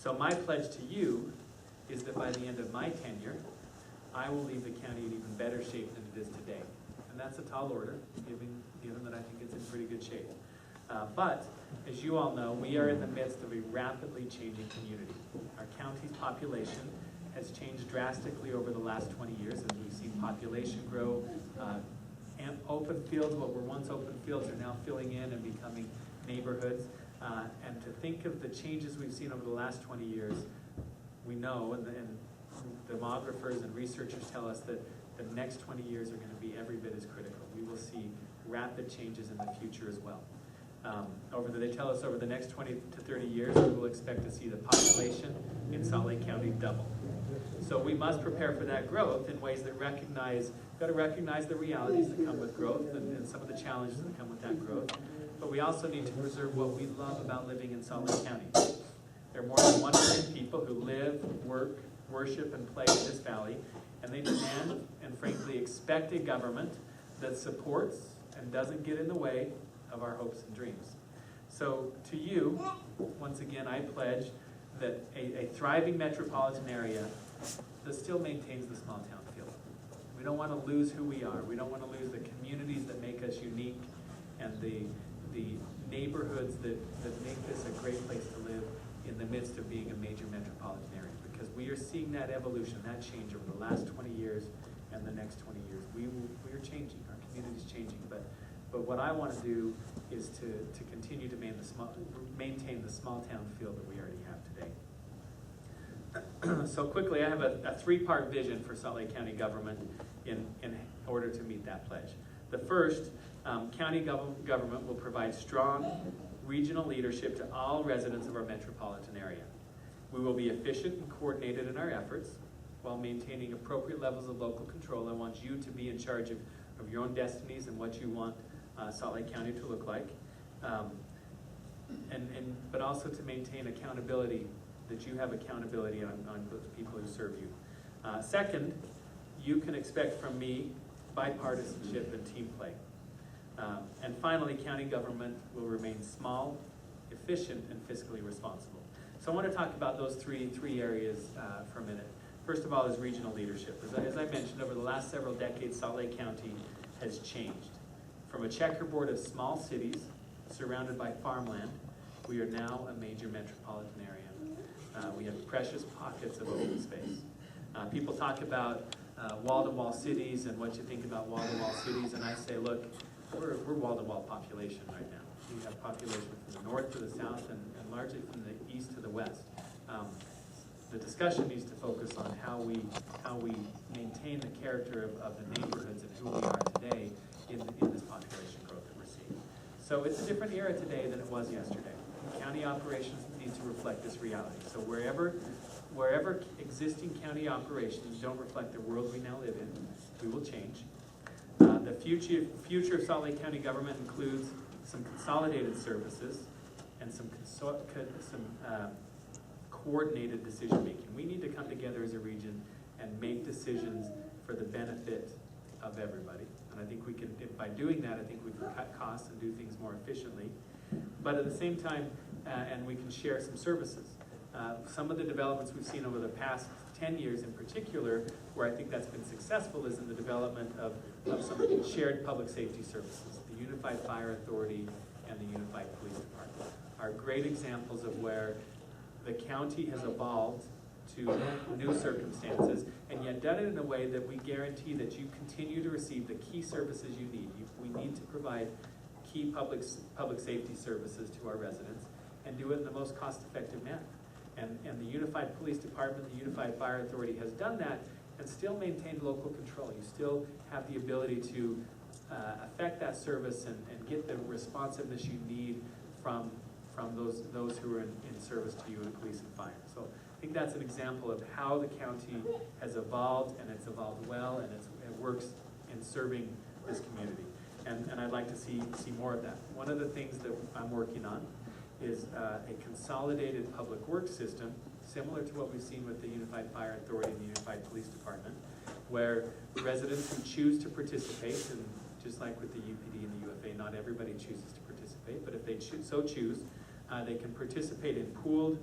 So my pledge to you is that by the end of my tenure, I will leave the county in even better shape than it is today. And that's a tall order, given that I think it's in pretty good shape. But, as you all know, we are in the midst of a rapidly changing community. Our county's population has changed drastically over the last 20 years as we've seen population grow. And open fields, what were once open fields, are now filling in and becoming neighborhoods. And to think of the changes we've seen over the last 20 years, we know, and demographers and researchers tell us that the next 20 years are going to be every bit as critical. We will see rapid changes in the future as well. They tell us over the next 20 to 30 years, we will expect to see the population in Salt Lake County double. So we must prepare for that growth in ways that got to recognize the realities that come with growth and some of the challenges that come with that growth. But we also need to preserve what we love about living in Salt Lake County. There are more than 1 million people who live, work, worship, and play in this valley, and they demand and frankly expect a government that supports and doesn't get in the way of our hopes and dreams. So to you, once again, I pledge that a thriving metropolitan area that still maintains the small town feel. We don't want to lose who we are. We don't want to lose the communities that make us unique and the neighborhoods that make this a great place to live in the midst of being a major metropolitan area. Because we are seeing that evolution, that change over the last 20 years and the next 20 years. We are changing. Our community is changing. But what I want to do is to continue to maintain the small town feel that we already have today. So quickly, I have a 3-part vision for Salt Lake County government in order to meet that pledge. The first, county government will provide strong regional leadership to all residents of our metropolitan area. We will be efficient and coordinated in our efforts while maintaining appropriate levels of local control. I want you to be in charge of your own destinies and what you want Salt Lake County to look like. But also to maintain accountability, that you have accountability on the people who serve you. Second, you can expect from me bipartisanship and team play. And finally, county government will remain small, efficient, and fiscally responsible. So I want to talk about those three areas for a minute. First of all is regional leadership. As I mentioned, over the last several decades, Salt Lake County has changed. From a checkerboard of small cities surrounded by farmland, we are now a major metropolitan area. We have precious pockets of open space. People talk about wall-to-wall cities and what you think about wall-to-wall cities, and I say, look, we're wall-to-wall population right now. We have population from the north to the south and largely from the east to the west. The discussion needs to focus on how we maintain the character of the neighborhoods and who we are today in this population growth that we're seeing. So it's a different era today than it was yesterday. County operations need to reflect this reality. So wherever existing county operations don't reflect the world we now live in, we will change. The future of Salt Lake County government includes some consolidated services and some coordinated decision making. We need to come together as a region and make decisions for the benefit of everybody. And I think we can, by doing that, I think we can cut costs and do things more efficiently. But at the same time, and we can share some services. Some of the developments we've seen over the past 10 years in particular, where I think that's been successful, is in the development of some shared public safety services. The Unified Fire Authority and the Unified Police Department are great examples of where the county has evolved to new circumstances, and yet done it in a way that we guarantee that you continue to receive the key services you need. We need to provide key public safety services to our residents and do it in the most cost-effective manner. And the Unified Police Department, the Unified Fire Authority has done that and still maintained local control. You still have the ability to affect that service and get the responsiveness you need from those who are in service to you in police and fire. So I think that's an example of how the county has evolved, and it's evolved well, and it works in serving this community. And I'd like to see more of that. One of the things that I'm working on is a consolidated public works system, similar to what we've seen with the Unified Fire Authority and the Unified Police Department, where residents who choose to participate, and just like with the UPD and the UFA, not everybody chooses to participate, but if they so choose, they can participate in pooled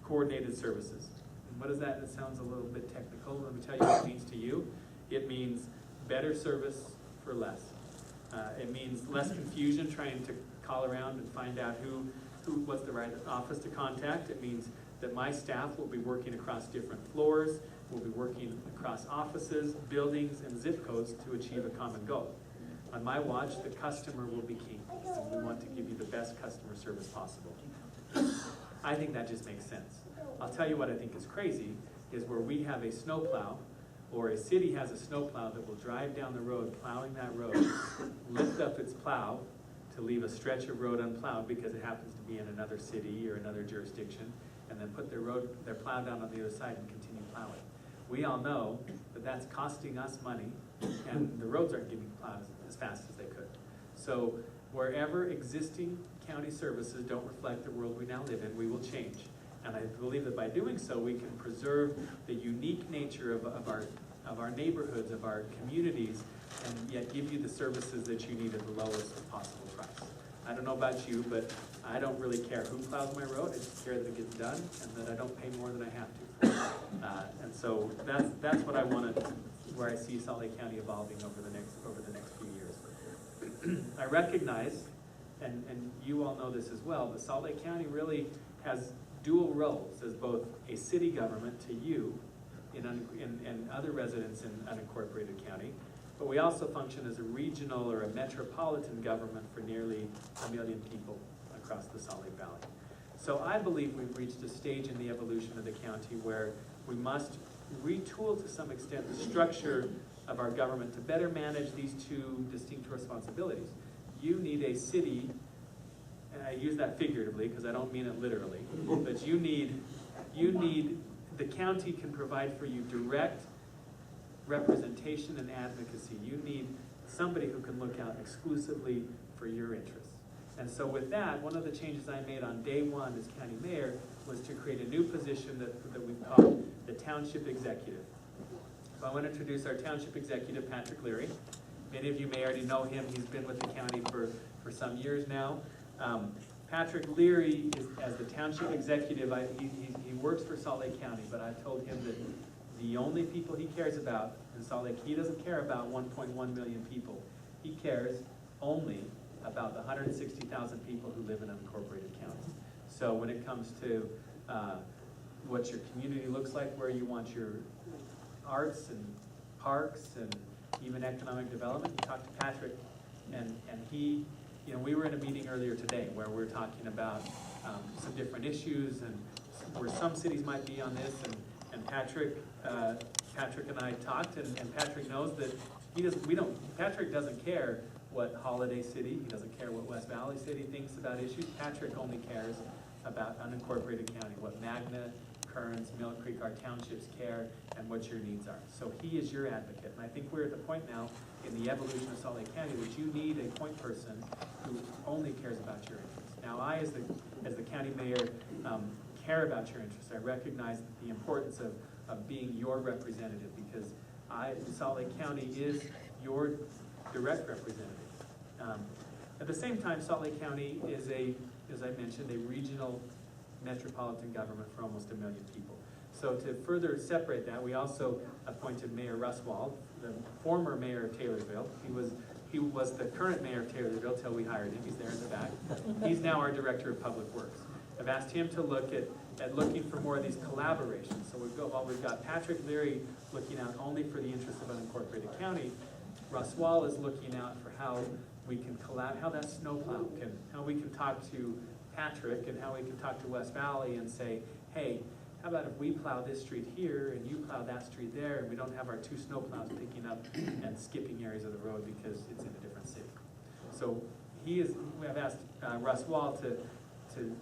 coordinated services. And what is that? It sounds a little bit technical. Let me tell you what it means to you. It means better service for less. It means less confusion trying to call around and find out what's the right office to contact. It means that my staff will be working across different floors, will be working across offices, buildings, and zip codes to achieve a common goal. On my watch, the customer will be king, and we want to give you the best customer service possible. I think that just makes sense. I'll tell you what I think is crazy, is where we have a snowplow, or a city has a snowplow that will drive down the road, plowing that road, lift up its plow to leave a stretch of road unplowed because it happens to be in another city or another jurisdiction, and then put their plow down on the other side and continue plowing. We all know that that's costing us money, and the roads aren't getting plowed as fast as they could. So wherever existing county services don't reflect the world we now live in, we will change. And I believe that by doing so, we can preserve the unique nature of our neighborhoods, of our communities, and yet give you the services that you need at the lowest possible price. I don't know about you, but I don't really care who plows my road. I just care that it gets done and that I don't pay more than I have to. And so that's what I want to, where I see Salt Lake County evolving over the next few years. I recognize, and you all know this as well, but Salt Lake County really has dual roles as both a city government to you and other residents in unincorporated county, but we also function as a regional or a metropolitan government for nearly 1 million people across the Salt Lake Valley. So I believe we've reached a stage in the evolution of the county where we must retool to some extent the structure of our government to better manage these two distinct responsibilities. You need a city, and I use that figuratively because I don't mean it literally, but you need, the county can provide for you direct representation and advocacy. You need somebody who can look out exclusively for your interests. And so with that, one of the changes I made on day one as county mayor was to create a new position that we call the Township Executive. So I want to introduce our Township Executive, Patrick Leary. Many of you may already know him. He's been with the county for some years now. Patrick Leary, as the Township Executive, he works for Salt Lake County, but I've told him that the only people he cares about in Salt Lake, he doesn't care about 1.1 million people. He cares only about the 160,000 people who live in unincorporated counties. So when it comes to what your community looks like, where you want your arts and parks and even economic development, you talk to Patrick, and he, we were in a meeting earlier today where we're talking about some different issues and where some cities might be on this, and Patrick and I talked, and Patrick knows that Patrick doesn't care what Holiday City, he doesn't care what West Valley City thinks about issues. Patrick only cares about unincorporated county, what Magna, Kearns, Mill Creek, our townships care, and what your needs are. So he is your advocate. And I think we're at the point now in the evolution of Salt Lake County that you need a point person who only cares about your interests. Now I, as the county mayor, care about your interests. I recognize the importance of being your representative because Salt Lake County is your direct representative. At the same time, Salt Lake County is as I mentioned, a regional metropolitan government for almost 1 million people. So to further separate that, we also appointed Mayor Russ Wald, the former mayor of Taylorsville. He was the current mayor of Taylorsville till we hired him. He's there in the back. He's now our director of public works. I've asked him to look at looking for more of these collaborations. So we've got Patrick Leary looking out only for the interests of unincorporated county. Russ Wall is looking out for how we can how that snowplow how we can talk to Patrick and how we can talk to West Valley and say, hey, how about if we plow this street here and you plow that street there and we don't have our two snowplows picking up and skipping areas of the road because it's in a different city. So we have asked Russ Wall to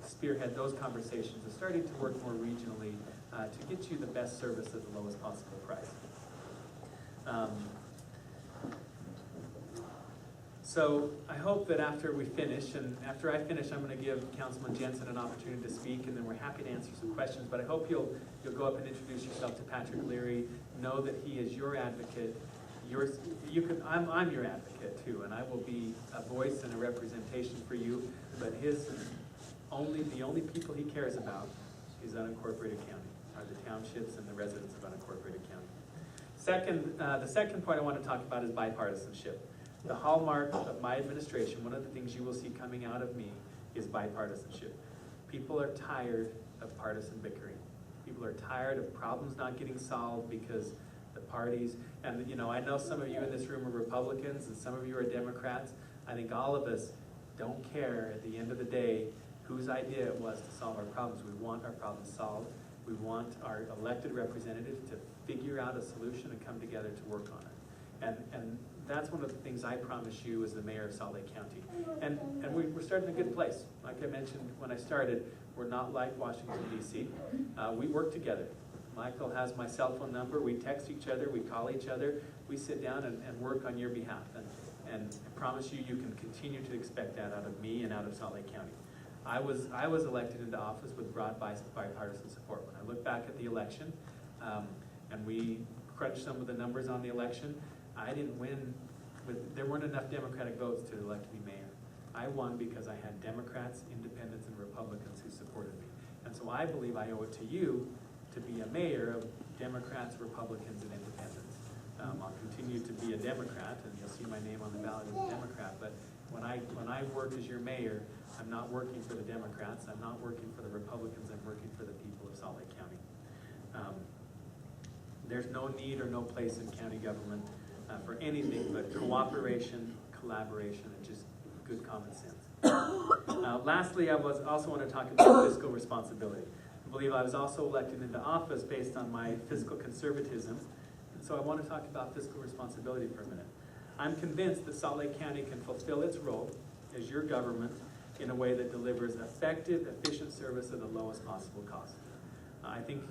spearhead those conversations and starting to work more regionally to get you the best service at the lowest possible price. So I hope that after we finish, and after I finish, I'm going to give Councilman Jensen an opportunity to speak, and then we're happy to answer some questions. But I hope you'll go up and introduce yourself to Patrick Leary. Know that he is your advocate. I'm your advocate too, and I will be a voice and a representation for you. But the only people he cares about is unincorporated county, are the townships and the residents of unincorporated county. The second point I want to talk about is bipartisanship. The hallmark of my administration, one of the things you will see coming out of me, is bipartisanship. People are tired of partisan bickering. People are tired of problems not getting solved because the parties, and you know, I know some of you in this room are Republicans and some of you are Democrats. I think all of us don't care at the end of the day whose idea it was to solve our problems. We want our problems solved. We want our elected representatives to figure out a solution and come together to work on it. And that's one of the things I promise you as the mayor of Salt Lake County. And we're starting in a good place. Like I mentioned when I started, we're not like Washington, D.C. We work together. Michael has my cell phone number. We text each other. We call each other. We sit down and work on your behalf. And I promise you, you can continue to expect that out of me and out of Salt Lake County. I was elected into office with broad bipartisan support. When I look back at the election, and we crunched some of the numbers on the election, I didn't win. There weren't enough Democratic votes to elect me mayor. I won because I had Democrats, independents, and Republicans who supported me. And so I believe I owe it to you to be a mayor of Democrats, Republicans, and independents. I'll continue to be a Democrat, and you'll see my name on the ballot as a Democrat, but when I work as your mayor, I'm not working for the Democrats, I'm not working for the Republicans, I'm working for the people of Salt Lake County. There's no need or no place in county government for anything but cooperation, collaboration, and just good common sense. Lastly, I also want to talk about fiscal responsibility. I believe I was also elected into office based on my fiscal conservatism, and so I want to talk about fiscal responsibility for a minute. I'm convinced that Salt Lake County can fulfill its role as your government in a way that delivers effective, efficient service at the lowest possible cost. I think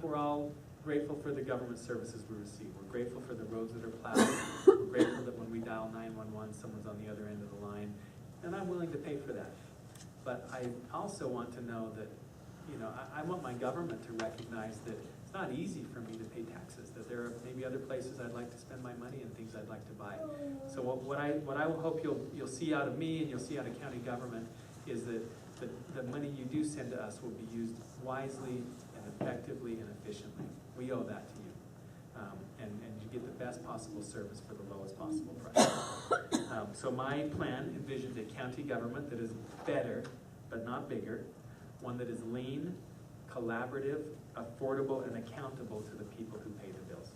we're all grateful for the government services we receive. We're grateful for the roads that are plowed. We're grateful that when we dial 911, someone's on the other end of the line, and I'm willing to pay for that. But I also want to know that, you know, I want my government to recognize that it's not easy for me to pay taxes, that there are maybe other places I'd like to spend my money and things I'd like to buy. So what I will hope you'll see out of me and you'll see out of county government is that the money you do send to us will be used wisely and effectively and efficiently. We owe that to you. And you get the best possible service for the lowest possible price. So my plan envisions a county government that is better, but not bigger, one that is lean, collaborative, affordable, and accountable to the people who pay the bills.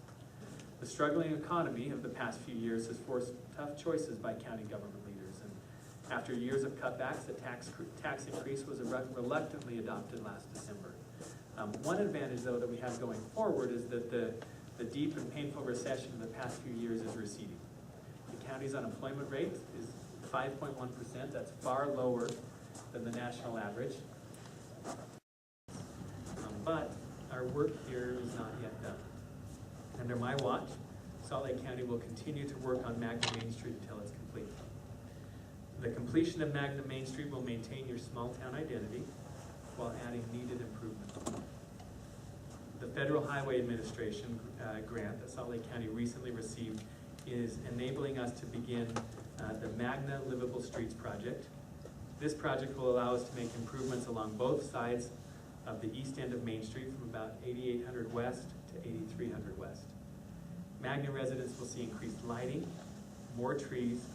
The struggling economy of the past few years has forced tough choices by county government leaders, and after years of cutbacks, the tax increase was reluctantly adopted last December. One advantage, though, that we have going forward is that the deep and painful recession of the past few years is receding. The county's unemployment rate is 5.1%. That's far lower than the national average. But our work here is not yet done. Under my watch, Salt Lake County will continue to work on Magna Main Street until it's complete. The completion of Magna Main Street will maintain your small town identity while adding needed improvements. The Federal Highway Administration grant that Salt Lake County recently received is enabling us to begin the Magna Livable Streets project. This project will allow us to make improvements along both sides of the east end of Main Street from about 8800 West to 8300 West. Magna residents will see increased lighting, more trees,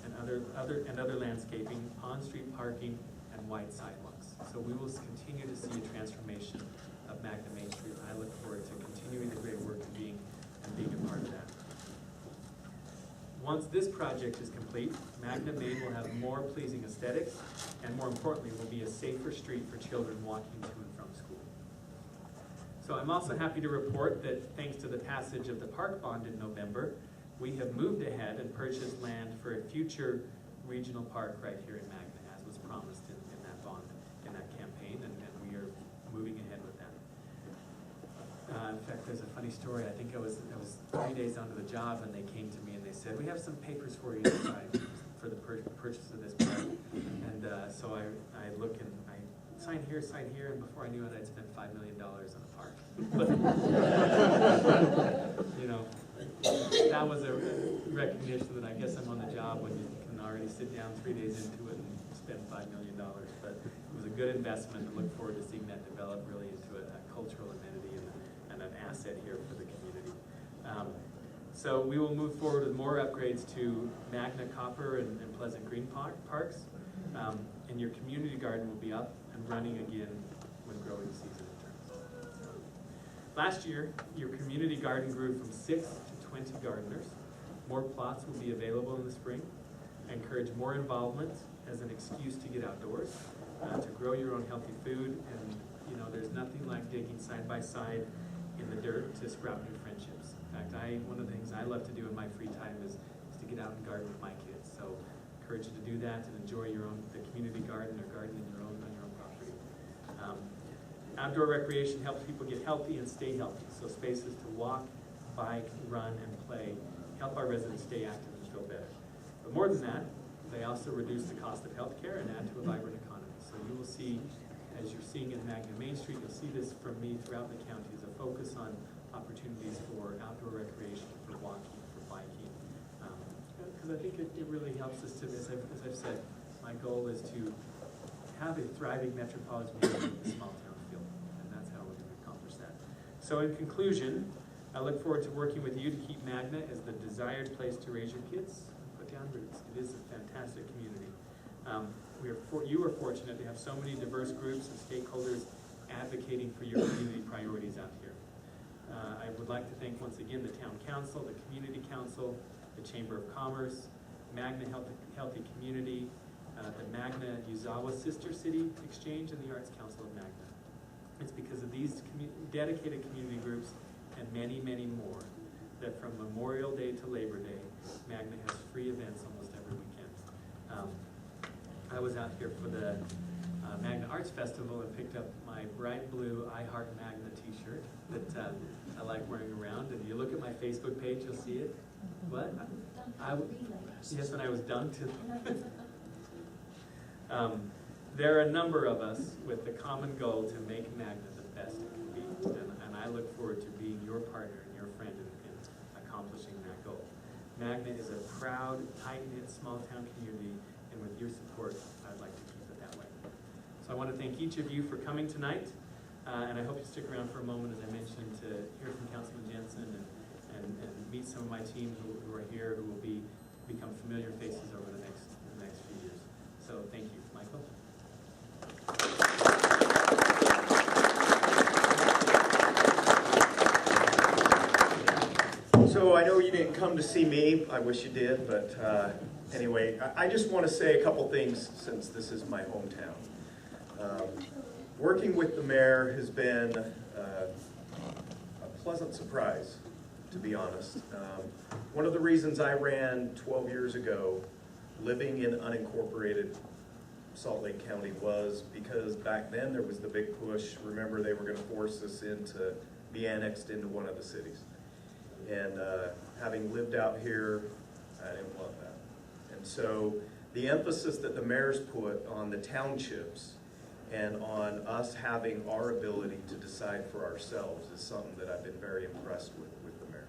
and other landscaping, on-street parking, and wide sidewalks. So we will continue to see a transformation of Magna Main Street. I look forward to continuing the great work and being a part of that. Once this project is complete, Magna Main will have more pleasing aesthetics, and more importantly, will be a safer street for children walking to and from school. So I'm also happy to report that thanks to the passage of the park bond in November, we have moved ahead and purchased land for a future regional park right here in Magna, as was promised in that bond, in that campaign, and we are moving ahead with that. In fact, there's a funny story. I think I was 3 days onto the job, and they came to me and they said, "We have some papers for you to sign for the purchase of this park." And so I look and I sign here, and before I knew it, I'd spent $5 million on a park. But, you know, that was a recognition that I guess I'm on the job when you can already sit down 3 days into it and spend $5 million. But it was a good investment, and look forward to seeing that develop really into a cultural amenity and an asset here for the community. So we will move forward with more upgrades to Magna, Copper, and Pleasant Green Parks. And your community garden will be up and running again when growing season returns. Last year, your community garden grew from 6 to 20 gardeners. More plots will be available in the spring. I encourage more involvement as an excuse to get outdoors, to grow your own healthy food, and there's nothing like digging side by side in the dirt to sprout new friendships. In fact, one of the things I love to do in my free time is to get out and garden with my kids. So I encourage you to do that and enjoy the community garden or garden on your own property. Outdoor recreation helps people get healthy and stay healthy. So spaces to walk, bike, run, and play help our residents stay active and feel better. But more than that, they also reduce the cost of healthcare and add to a vibrant economy. So you will see, as you're seeing in Magna Main Street, you'll see this from me throughout the county, is a focus on opportunities for outdoor recreation, for walking, for biking. Because I think it really helps us to, as I've said, my goal is to have a thriving metropolitan community with a small town feel. And that's how we're going to accomplish that. So in conclusion, I look forward to working with you to keep Magna as the desired place to raise your kids and put down roots. It is a fantastic community. You are fortunate to have so many diverse groups and stakeholders advocating for your community priorities out here. I would like to thank once again the Town Council, the Community Council, the Chamber of Commerce, Magna Healthy Community, the Magna Uzawa Sister City Exchange, and the Arts Council of Magna. It's because of these dedicated community groups and many, many more that from Memorial Day to Labor Day, Magna has free events almost every weekend. I was out here for the Magna Arts Festival and picked up my bright blue I Heart Magna t-shirt that I like wearing around. And you look at my Facebook page, you'll see it. What? Yes, when I was dunked. There are a number of us with the common goal to make Magna the best it can be. And I look forward to being your partner and your friend in accomplishing that goal. Magna is a proud, tight-knit, small-town community, and with your support, I'd like to keep it that way. So I want to thank each of you for coming tonight, and I hope you stick around for a moment, as I mentioned, to hear from Councilman Jensen and meet some of my team who are here, who will become familiar faces over the next few years. So thank you. Michael? So I know you didn't come to see me. I wish you did, but anyway, I just want to say a couple things since this is my hometown. Working with the mayor has been a pleasant surprise, to be honest. One of the reasons I ran 12 years ago, living in unincorporated Salt Lake County, was because back then there was the big push. Remember, they were going to force us to be annexed into one of the cities. And having lived out here, I didn't want that. And so the emphasis that the mayor's put on the townships and on us having our ability to decide for ourselves is something that I've been very impressed with the mayor.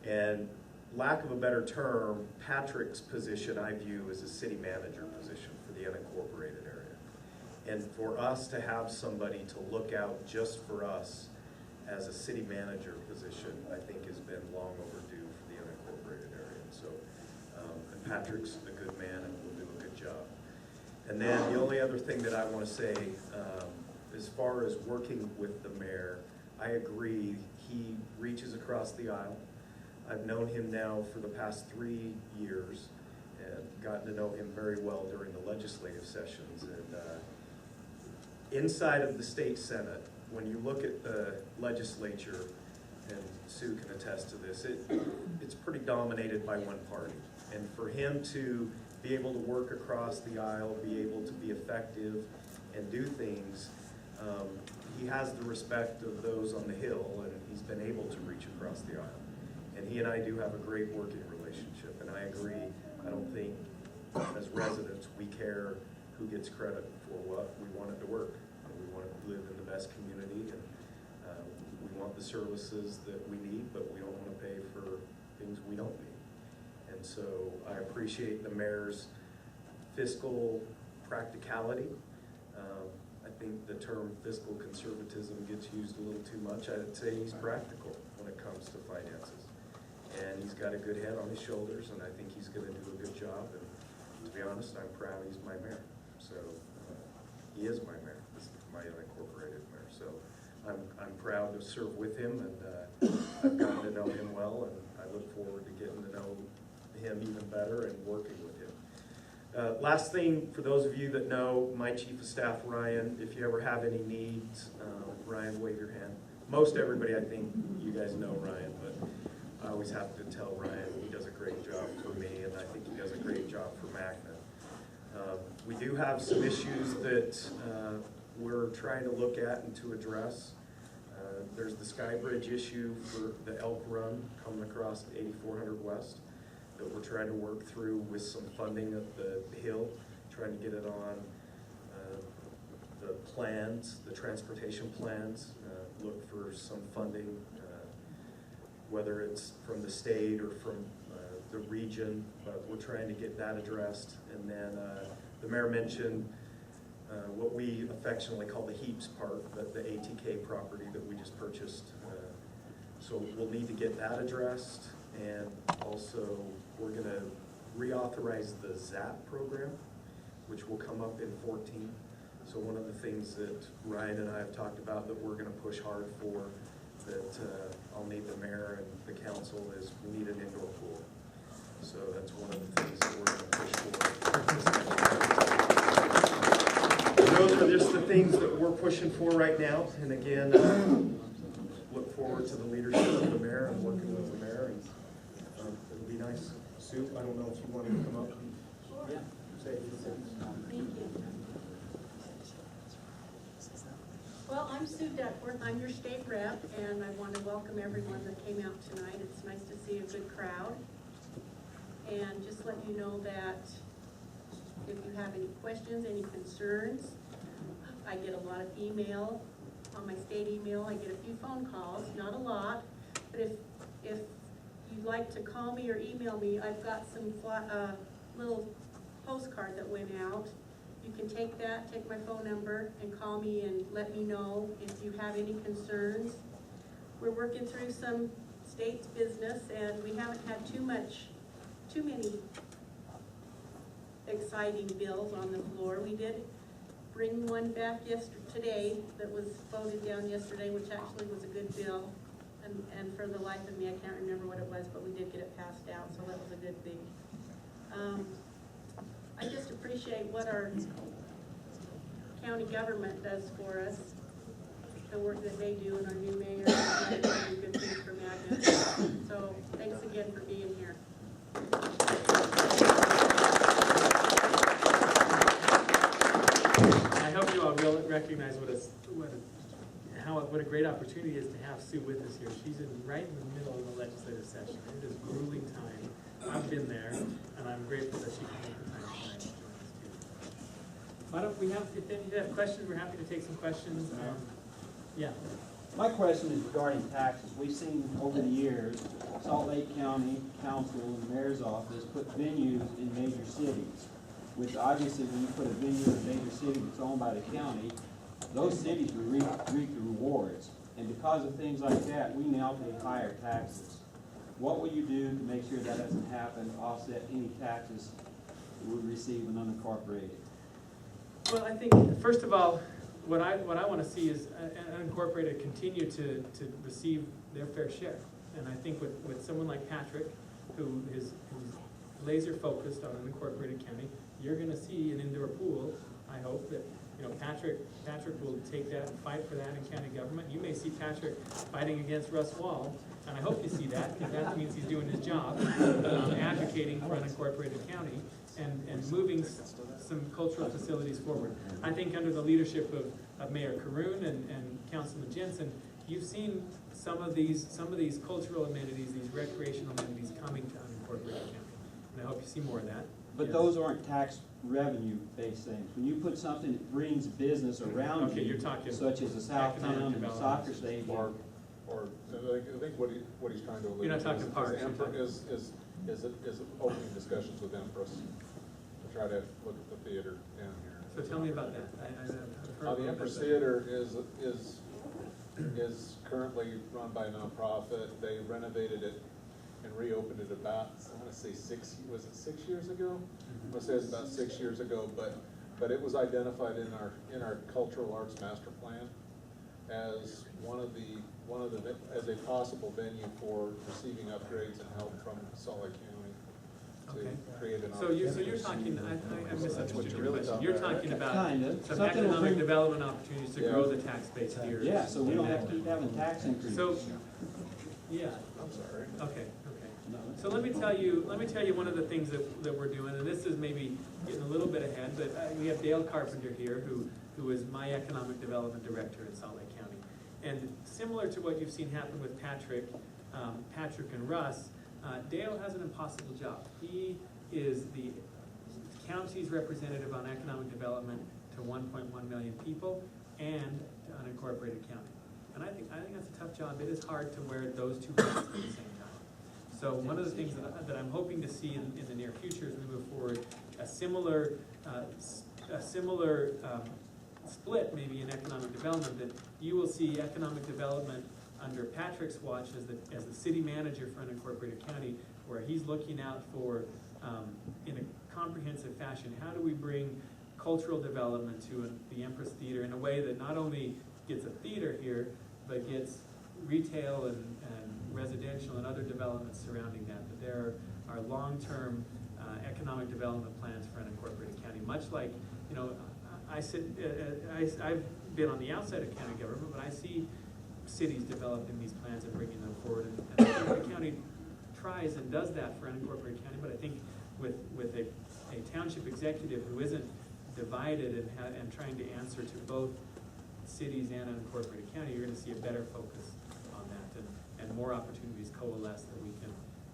And lack of a better term, Patrick's position I view as a city manager position for the unincorporated area. And for us to have somebody to look out just for us as a city manager position, I think has been long overdue for the unincorporated area. And so, and Patrick's a good man and will do a good job. And then the only other thing that I want to say, as far as working with the mayor, I agree, he reaches across the aisle. I've known him now for the past 3 years and gotten to know him very well during the legislative sessions. And inside of the state Senate, when you look at the legislature, and Sue can attest to this, it's pretty dominated by one party. And for him to be able to work across the aisle, be able to be effective and do things, he has the respect of those on the Hill, and he's been able to reach across the aisle. And he and I do have a great working relationship, and I agree, I don't think as residents we care who gets credit for what. We want it to work. We want to live in the best community, and we want the services that we need, but we don't want to pay for things we don't need. And so I appreciate the mayor's fiscal practicality. think the term fiscal conservatism gets used a little too much. I'd say he's practical when it comes to finances. And he's got a good head on his shoulders, and I think he's gonna do a good job. And to be honest, I'm proud he's my mayor. So, he is my mayor, this is my unincorporated mayor. So I'm proud to serve with him, and I've gotten to know him well, and I look forward to getting to know him even better and working with him. Last thing, for those of you that know my chief of staff, Ryan, if you ever have any needs, Ryan, wave your hand. Most everybody, I think you guys know Ryan, but I always have to tell Ryan he does a great job for me, and I think he does a great job for Magna. We do have some issues that we're trying to look at and to address. There's the Sky Bridge issue for the Elk Run coming across 8400 West that we're trying to work through with some funding of the hill, trying to get it on the plans, the transportation plans, look for some funding, whether it's from the state or from the region, but we're trying to get that addressed. And then the mayor mentioned what we affectionately call the Heaps part, the ATK property that we just purchased. So we'll need to get that addressed, and also we're gonna reauthorize the ZAP program, which will come up in 14. So one of the things that Ryan and I have talked about that we're gonna push hard for, that I'll need the mayor and the council, is we need an indoor pool. So that's one of the things that we're gonna push for. Those are just the things that we're pushing for right now. And again, look forward to the leadership of the mayor and working with the mayor. And it'll be nice. Sue, I don't know if you wanted to come up and say a few things. Thank you. Well, I'm Sue Duckworth. I'm your state rep, and I want to welcome everyone that came out tonight. It's nice to see a good crowd. And just let you know that if you have any questions, any concerns, I get a lot of email. On my state email, I get a few phone calls, not a lot. But if you'd like to call me or email me, I've got some little postcard that went out. You can take that, take my phone number, and call me and let me know if you have any concerns. We're working through some state's business, and we haven't had too many exciting bills on the floor. We did bring one back today that was voted down yesterday, which actually was a good bill. And for the life of me, I can't remember what it was, but we did get it passed out, so that was a good thing. I just appreciate what our county government does for us, the work that they do, and our new mayor is doing good things for Magna. So thanks again for being here. I hope you all will recognize what a great opportunity it is to have Sue with us here. She's right in the middle of the legislative session. It is a grueling time. I've been there, and I'm grateful that she can make the time tonight to join us too. Why don't we have, if you have questions, we're happy to take some questions. Yeah. My question is regarding taxes. We've seen over the years, Salt Lake County Council and the Mayor's Office put venues in major cities, which obviously when you put a venue in a major city that's owned by the county, those cities reap the rewards. And because of things like that, we now pay higher taxes. What will you do to make sure that doesn't happen, to offset any taxes we receive when unincorporated? Well, I think, first of all, what I want to see is unincorporated continue to receive their fair share. And I think with someone like Patrick, who's laser focused on unincorporated county, you're going to see an indoor pool. I hope that Patrick will take that and fight for that in county government. You may see Patrick fighting against Russ Wall, and I hope you see that, because that means he's doing his job, advocating for unincorporated county and moving some cultural facilities forward. I think under the leadership of Mayor Caroon and Councilman Jensen, you've seen some of these cultural amenities, these recreational amenities coming to unincorporated county. And I hope you see more of that. But those aren't tax revenue-based things. When you put something that brings business around Okay, you, you're talking such as a South economic Town and a development. soccer stadium, Or I think what he's trying to allude You're not to talking parks, you're talking- is opening discussions with them for us to try to look at the theater down here. So tell me about that. I've heard The about Empress that. Theater is currently run by a nonprofit. They renovated it and reopened it about, I wanna say 6 years ago? I wanna say it was about 6 years ago, but it was identified in our cultural arts master plan as as a possible venue for receiving upgrades and help from Salt Lake County Okay. to create an So opportunity. you're talking, I misunderstood your really question. talking You're about. talking about Kinda. some Something will economic bring- development opportunities to Yeah. grow the tax base here. Yeah, so we don't have to keep having tax increases. So, yeah, I'm sorry. okay. No. So let me tell you one of the things that we're doing, and this is maybe getting a little bit ahead, but we have Dale Carpenter here, who is my economic development director in Salt Lake County. And similar to what you've seen happen with Patrick and Russ, Dale has an impossible job. He is the county's representative on economic development to 1.1 million people and to unincorporated county. And I think that's a tough job. It is hard to wear those two hats at the same time. So one of the things that I'm hoping to see in the near future as we move forward, a similar split maybe in economic development, that you will see economic development under Patrick's watch as the city manager for unincorporated county, where he's looking out for, in a comprehensive fashion, how do we bring cultural development to the Empress Theater in a way that not only gets a theater here, but gets retail and residential and other developments surrounding that. But there are long-term economic development plans for unincorporated county, much like, I've been on the outside of county government, but I see cities developing these plans and bringing them forward. And I think the county tries and does that for unincorporated county, but I think with a township executive who isn't divided and trying to answer to both cities and unincorporated county, you're gonna see a better focus on that and more opportunities coalesce that we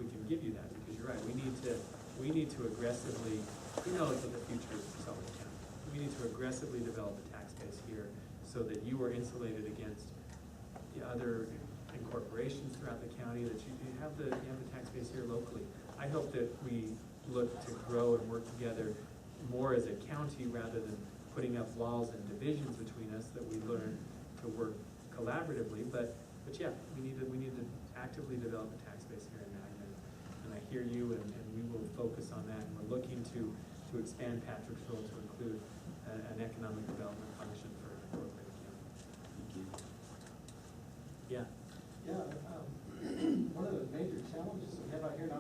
can give you that, because you're right, we need to aggressively, we know it's the future of Salt Lake County. We need to aggressively develop a tax base here so that you are insulated against the other incorporations throughout the county, that you have the tax base here locally. I hope that we look to grow and work together more as a county rather than putting up walls and divisions between us, that we learn to work collaboratively. But yeah, we need to actively develop a tax base here in Magna. And I hear you, and we will focus on that. And we're looking to expand Patrick's role to include an economic development function for incorporated county. Thank you. Yeah. Yeah, one of the major challenges we have out here,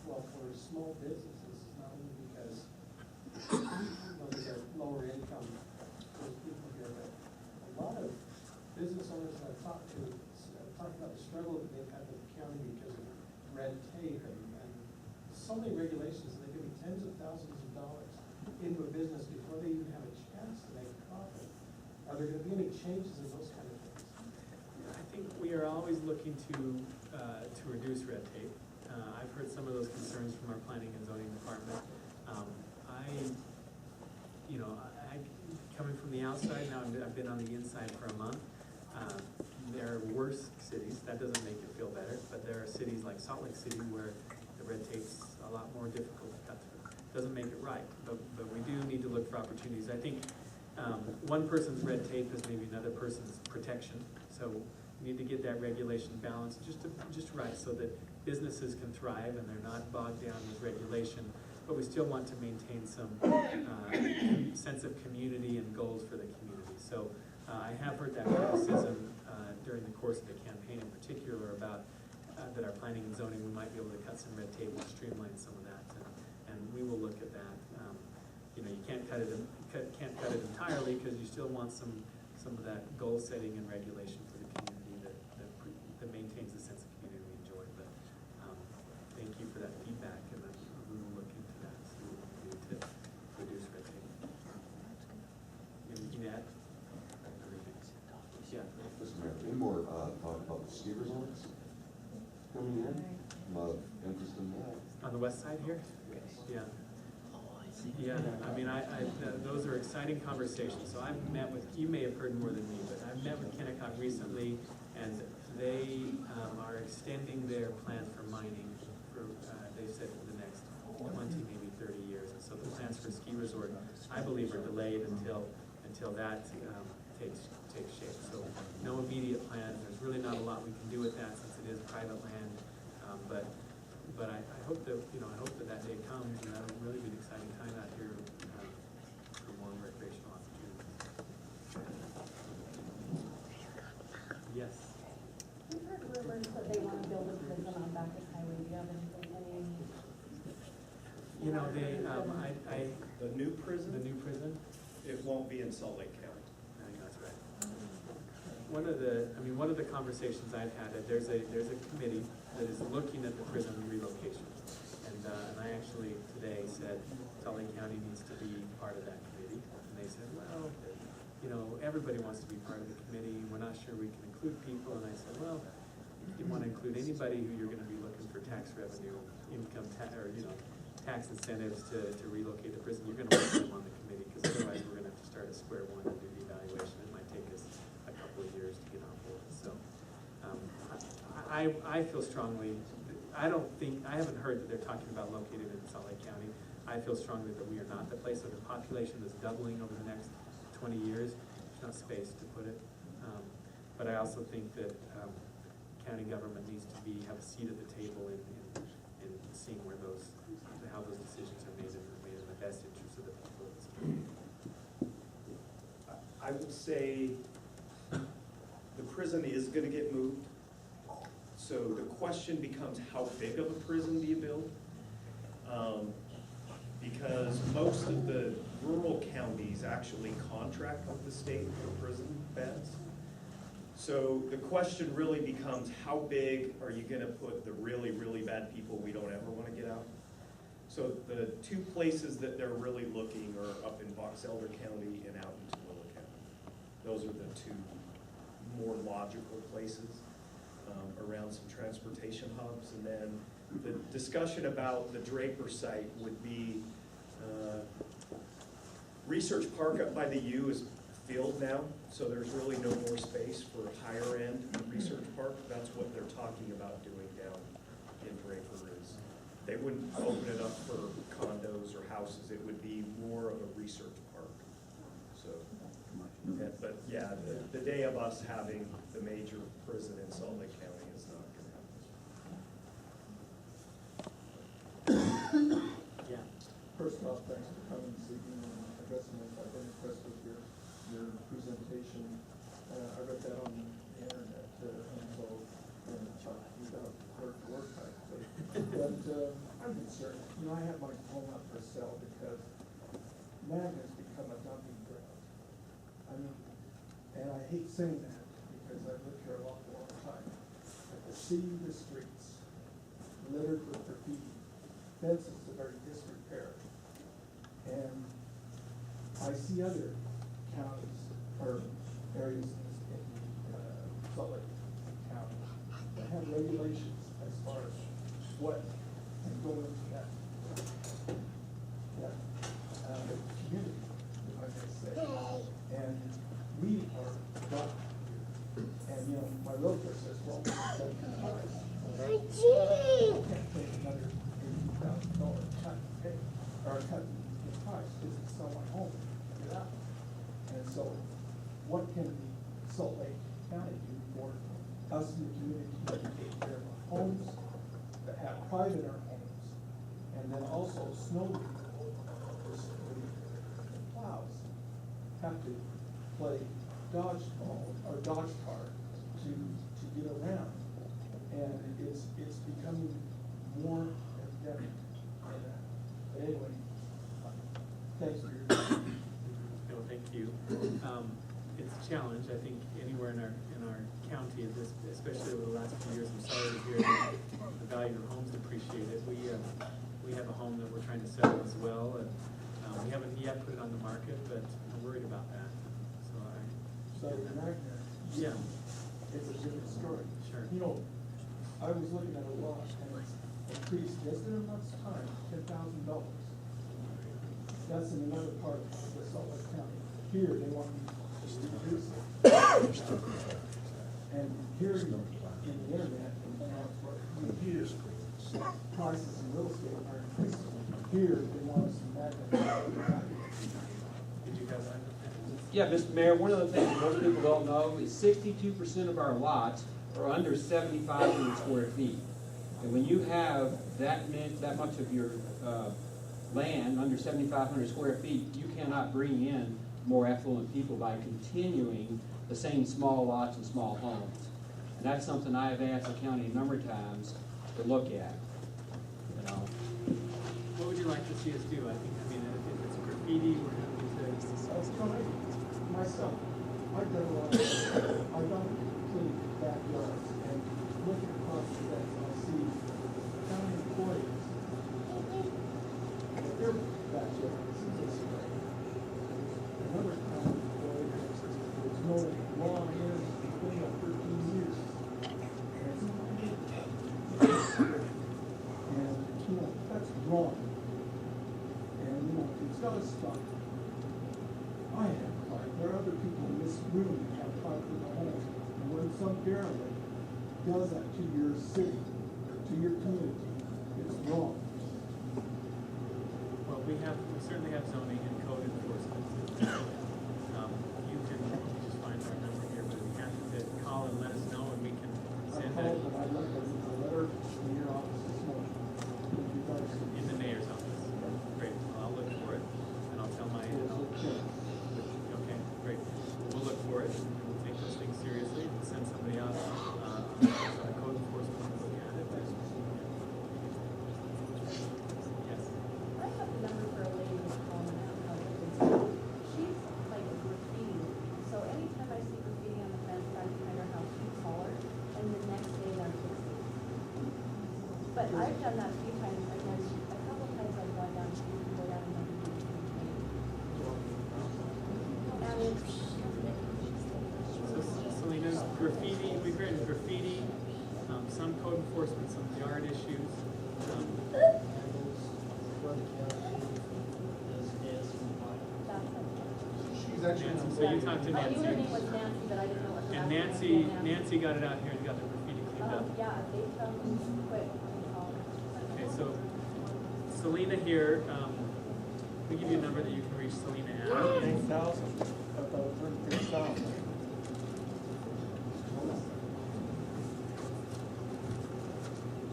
for small businesses, not only because, there's a lower income for people here, but a lot of business owners that I've talked to, talk about the struggle that they've had with the county because of red tape and so many regulations, and they could be tens of thousands of dollars into a business before they even have a chance to make a profit. Are there gonna be any changes in those kind of things? I think we are always looking to reduce red tape. I've heard some of those concerns from our planning and zoning department. Coming from the outside, now I've been on the inside for a month. There are worse cities, that doesn't make it feel better, but there are cities like Salt Lake City where the red tape's a lot more difficult to cut through. Doesn't make it right, but we do need to look for opportunities. I think one person's red tape is maybe another person's protection, so we need to get that regulation balance just right so that businesses can thrive and they're not bogged down with regulation, but we still want to maintain some sense of community and goals for the community. So I have heard that criticism during the course of the campaign in particular about that our planning and zoning, we might be able to cut some red tape and streamline some of that, and we will look at that. You can't cut it entirely, because you still want some of that goal setting and regulation for the community that maintains the sense of community we enjoy. But thank you for that feedback, and we will look into that, see what we can do to reduce red tape. Anything to add? Yeah. Mr. Mayor, any more talk about the ski resorts coming in? A lot of interest in that. On the west side here? Yeah. Yeah, I mean, those are exciting conversations. So I've met with, you may have heard more than me, but I've met with Kennecott recently, and they are extending their plan for mining for, they said, for the next 20, maybe 30 years. And so the plans for a ski resort, I believe, are delayed until that takes shape. So no immediate plans. There's really not a lot we can do with that since it is private land. But I hope that, I hope that day comes, and that'll really be an exciting time out here for more recreational opportunities. Yes. We've heard rumors that they want to build a prison on Bacchus Highway. Do you have anything, The new prison, The new prison? it won't be in Salt Lake County. I think that's right. One of the conversations I've had, there's a committee that is looking at the prison relocation. And I actually today said Salt Lake County needs to be part of that committee. And they said, well, everybody wants to be part of the committee. We're not sure we can include people. And I said, well, if you want to include anybody who you're going to be looking for tax revenue, income tax, or tax incentives to relocate the prison, you're going to want them on the committee, because otherwise we're going to have to start at square one and do the evaluation. It might take us a couple of years to get on board. So I feel strongly, I haven't heard that they're talking about locating it in Salt Lake County. I feel strongly that we are not the place. So the population is doubling over the next 20 years. There's not space to put it. But I also think that county government needs to have a seat at the table in seeing how those decisions are made and are made in the best interest of the people of this community. I would say the prison is gonna get moved. So the question becomes, how big of a prison do you build? Because most of the rural counties actually contract with the state for prison beds. So the question really becomes, how big are you gonna put the really, really bad people we don't ever wanna get out? So the two places that they're really looking are up in Box Elder County and out in Tooele County. Those are the two more logical places around some transportation hubs. And then the discussion about the Draper site would be Research Park up by the U is filled now, so there's really no more space for higher end Research Park. That's what they're talking about doing down in Draper is they wouldn't open it up for condos or houses. It would be more of a research park. So, yeah, but yeah, the day of us having the major prison in Salt Lake County is not going to happen. Yeah. First off, thanks for coming this evening and addressing us. I've been impressed with your presentation. I read that on the internet, and so you got work type thing. But I'm concerned. I have my home up for sale because Magna has become a dumping ground. And I hate saying that because I've lived here a long time. But to see the streets littered with graffiti, fences that are in disrepair, and I see other counties or areas in Salt Lake County that have regulations as far as what can go into that community, if I may say. And we are not, and my realtor says, well, that's I can't pay another $80,000 cut in price because it's sell my home and get out. And so what can the Salt Lake County do for us in the community to take care of our homes, that have pride in our homes, and then also snow removal, the plows have to play dodgeball or dodge cart to get around. And it's becoming more epidemic. But anyway, thanks for your time. No, thank you. It's a challenge, I think, anywhere in our county, especially over the last few years. I'm sorry to hear that the value of homes depreciated. We have a home that we're trying to sell as well, and we haven't yet put it on the market, but I'm worried about that. So the Magna, Yeah, it's a different story. sure. I was looking at a lot and it's increased just in a month's time, $10,000. That's in another part of the Salt Lake County. Here, they want me to reduce it. And here in the internet, here, prices in real estate are increasing. here, they want some Magna. Did you have that? Yeah, Mr. Mayor, one of the things that most people don't know is 62% of our lots are under 7,500 square feet. And when you have that much of your land under 7,500 square feet, you cannot bring in more affluent people by continuing the same small lots and small homes. And that's something I have asked the county a number of times to look at, you know. What would you like to see us do? I mean, if it's graffiti, we're happy to. That's correct. Myself, I've done a lot of, I've done clean backyards and looking across the fence, I see county employees. Their backyards is this way. Another county employee was mowing lawn here, putting up 13 years. And, you know, that's wrong. And, you know, it's gotta stop. I have pride. There are other people in this room that have pride for their home. And when some derelict does that to your city, or to your community, it's wrong. Well, we certainly have zoning and code enforcement. You can just find our number here, but we have to call and let us know, and we can I send that called, but I left a letter in your office this morning. With regards to in the mayor's office. Great, well, I'll look for it, and I'll tell my, okay, great. We'll look for it, and we'll take those things seriously, and send somebody out, code enforcement to look at it. Yes. I have the number for a lady who's calling out. She's like a graffiti, so anytime I see graffiti on the fence right behind her house, she call her, and the next day they're fixing it. But I've done that a few times, and then a couple of times I've gone down to go down and look at the and So Selena's graffiti, we've written graffiti, some code enforcement, some yard issues. she's actually. Nancy, so you talked to I knew her Nancy. name was Nancy, but I didn't know what her And last name was. Nancy got it out here and got the graffiti cleaned up. Yeah, they come quick. They call. Okay, so Selena here, we give you a number that you can reach Selena at. 8,000. I thought it was 36,000.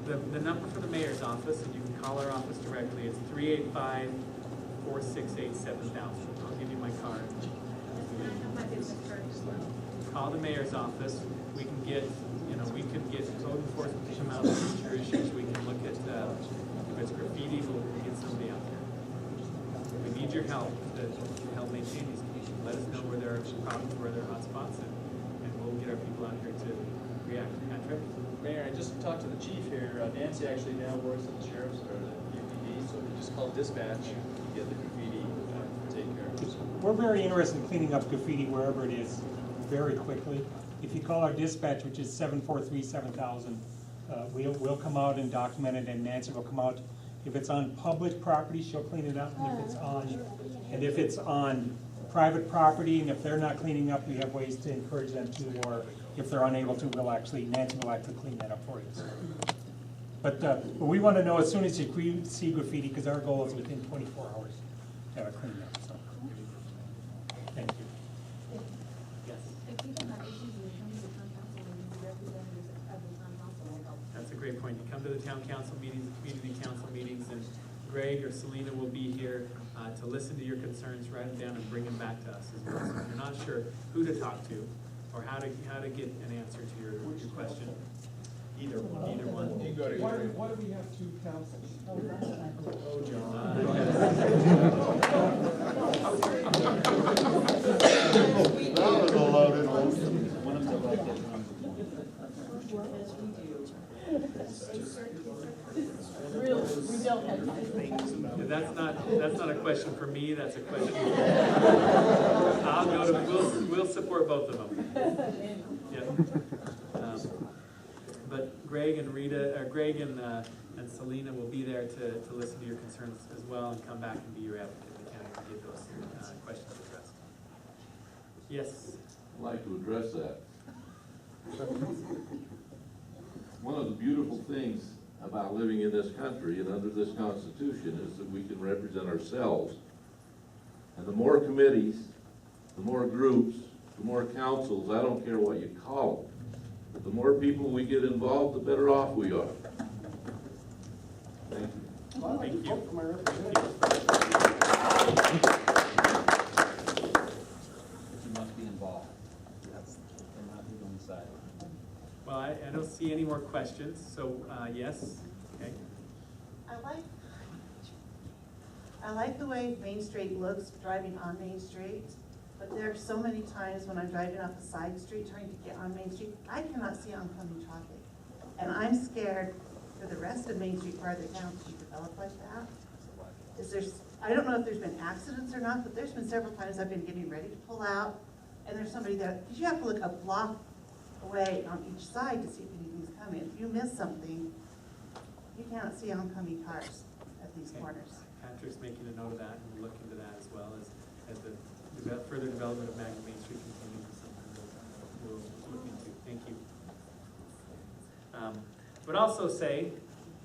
The number for the mayor's office, and you can call our office directly, is 385-468-7000. I'll give you my card. Call the mayor's office. We can get, we can get code enforcement to come out and your issues. We can look at, if it's graffiti, we'll get somebody out there. We need your help to help maintain these conditions. Let us know where there are problems, where there are hot spots, and we'll get our people out here to react. Patrick? Mayor, I just talked to the chief here. Nancy actually now works at the sheriff's or the UPD, so if you just call dispatch, you get the graffiti taken care of. We're very interested in cleaning up graffiti wherever it is very quickly. If you call our dispatch, which is 743-7000, we'll come out and document it, and Nancy will come out. If it's on public property, she'll clean it up, and if it's on private property, and if they're not cleaning up, we have ways to encourage them to, or if they're unable to, Nancy will actually clean that up for you. But we want to know as soon as you see graffiti, because our goal is within 24 hours to have it cleaned up, so. Thank you. Yes. If people have issues with coming to town council, then the representatives of the town council will help. That's a great point. You come to the town council meetings, community council meetings, and Greg or Selena will be here to listen to your concerns, write them down, and bring them back to us as well. So if you're not sure who to talk to or how to get an answer to your question, either one. You can go to Why do we have two councils? Oh, John. That was a loaded one. One of them elected. That's not a question for me, that's a question. We'll support both of them. Yep. But Greg and and Selena will be there to listen to your concerns as well and come back and be your advocate in the county and get those questions addressed. Yes? I'd like to address that. One of the beautiful things about living in this country and under this Constitution is that we can represent ourselves. And the more committees, the more groups, the more councils, I don't care what you call them, but the more people we get involved, the better off we are. Thank you. Well, I Thank just you. vote for my representative. You must be involved. That's, they're not on the side. Well, I don't see any more questions, so, yes, okay. I like the way Main Street looks driving on Main Street, but there are so many times when I'm driving off a side street trying to get on Main Street, I cannot see oncoming traffic. And I'm scared for the rest of Main Street farther down to be developed like that. I don't know if there's been accidents or not, but there's been several times I've been getting ready to pull out, and there's somebody there, because you have to look a block away on each side to see if anything's coming. If you miss something, you cannot see oncoming cars at these Okay. corners. Patrick's making a note of that, and we'll look into that as well as the further development of Magna Main Street continues. Is something that we'll look into. Thank you. Would also say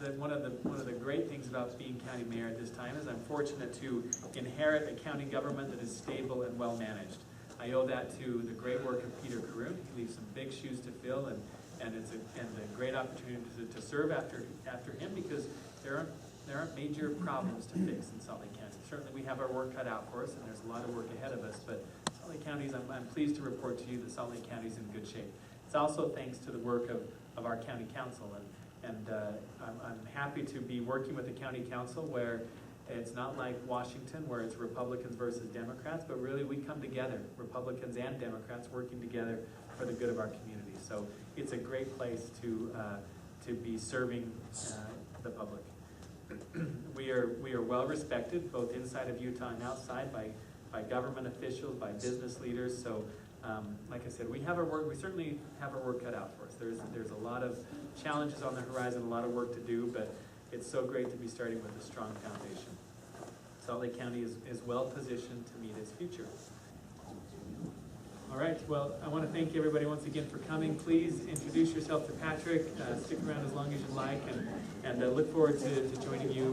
that one of the great things about being county mayor at this time is I'm fortunate to inherit a county government that is stable and well managed. I owe that to the great work of Peter Caroon. He leaves some big shoes to fill, and it's a great opportunity to serve after him, because there aren't major problems to fix in Salt Lake County. Certainly we have our work cut out for us, and there's a lot of work ahead of us, but Salt Lake County's, I'm pleased to report to you that Salt Lake County's in good shape. It's also thanks to the work of our county council, and I'm happy to be working with the county council where it's not like Washington where it's Republicans versus Democrats, but really we come together, Republicans and Democrats working together for the good of our community. So it's a great place to be serving the public. We are well respected both inside of Utah and outside by government officials, by business leaders. So like I said, we certainly have our work cut out for us. There's a lot of challenges on the horizon, a lot of work to do, but it's so great to be starting with a strong foundation. Salt Lake County is well positioned to meet its future. All right, well, I want to thank everybody once again for coming. Please introduce yourself to Patrick, stick around as long as you like, and look forward to joining you